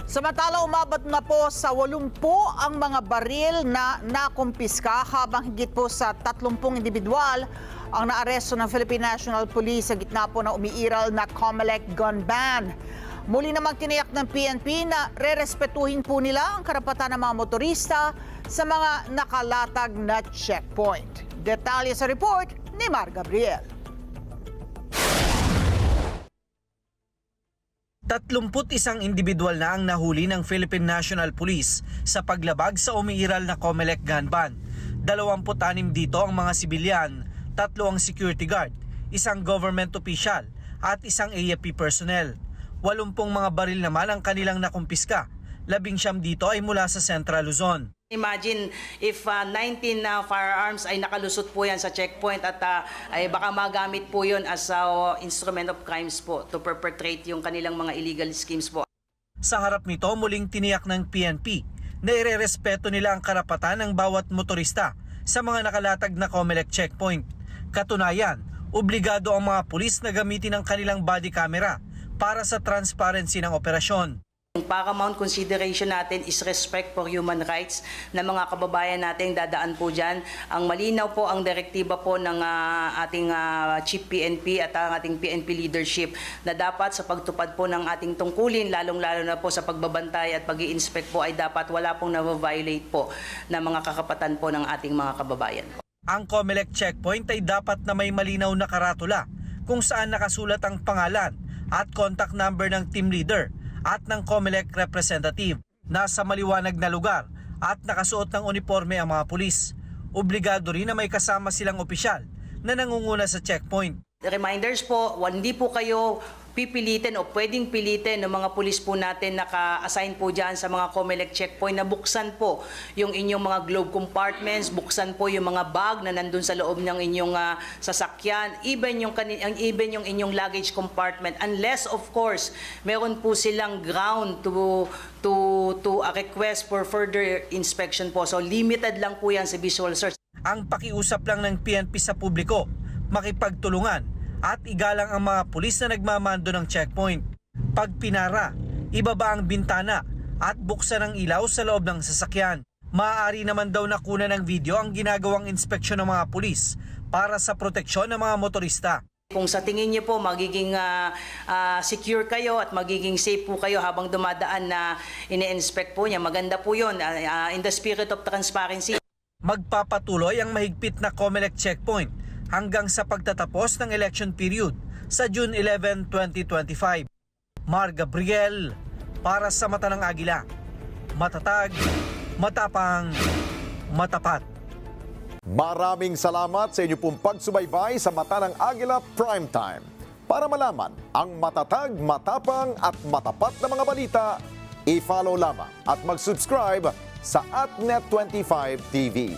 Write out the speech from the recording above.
Samantala, umabot na po sa 80 ang mga baril na nakumpiska habang higit po sa 30 individual ang naaresto ng Philippine National Police sa gitna po ng umiiral na COMELEC gun ban. Muli namang tiniyak ng PNP na rerespetuhin po nila ang karapatan ng mga motorista sa mga nakalatag na checkpoint. Detalye sa report ni Mar Gabriel. 31 individual na ang nahuli ng Philippine National Police sa paglabag sa umiiral na COMELEC gun ban. 26 dito ang mga sibilyan, 3 ang security guard, 1 government official at 1 AFP personnel. 80 mga baril naman ang kanilang nakumpiska. 19 dito ay mula sa Central Luzon. Imagine if 19 firearms ay nakalusot po yan sa checkpoint at ay baka magamit po yun as instrument of crimes po to perpetrate yung kanilang mga illegal schemes po. Sa harap nito, muling tiniyak ng PNP na irerespeto nila ang karapatan ng bawat motorista sa mga nakalatag na COMELEC checkpoint. Katunayan, obligado ang mga pulis na gamitin ang kanilang body camera para sa transparency ng operasyon. Yung paramount consideration natin is respect for human rights na mga kababayan natin dadaan po dyan. Ang malinaw po ang direktiba po ng ating Chief PNP at ang ating PNP leadership na dapat sa pagtupad po ng ating tungkulin, lalong-lalo na po sa pagbabantay at pag-i-inspect po ay dapat wala pong na-violate po na mga kakapatan po ng ating mga kababayan. Ang COMELEC checkpoint ay dapat na may malinaw na karatula kung saan nakasulat ang pangalan at contact number ng team leader at ng COMELEC representative. Nasa maliwanag na lugar at nakasuot ng uniforme ang mga pulis. Obligado rin na may kasama silang opisyal na nangunguna sa checkpoint. Reminders po, hindi po kayo pipilitin o pwedeng pilitin ng mga pulis po natin naka-assign po dyan sa mga COMELEC checkpoint na buksan po yung inyong mga glove compartments, buksan po yung mga bag na nandun sa loob ng inyong sasakyan, even yung inyong luggage compartment, unless of course meron po silang ground to a request for further inspection po. So limited lang po yan sa visual search. Ang pakiusap lang ng PNP sa publiko, makipagtulungan at igalang ang mga pulis na nagmamando ng checkpoint. Pag pinara, ibaba ang bintana at buksan ang ilaw sa loob ng sasakyan. Maaari naman daw nakuna ng video ang ginagawang inspeksyon ng mga pulis para sa proteksyon ng mga motorista. Kung sa tingin niyo po magiging secure kayo at magiging safe po kayo habang dumadaan na ine-inspect po niya, maganda po yun in the spirit of transparency. Magpapatuloy ang mahigpit na COMELEC checkpoint hanggang sa pagtatapos ng election period sa June 11, 2025. Mar Gabriel, para sa Mata ng Agila. Matatag, matapang, matapat. Maraming salamat sa inyo pong pagsubaybay sa Mata ng Agila Primetime. Para malaman ang matatag, matapang at matapat na mga balita, i-follow lamang at mag-subscribe sa @Net25 TV.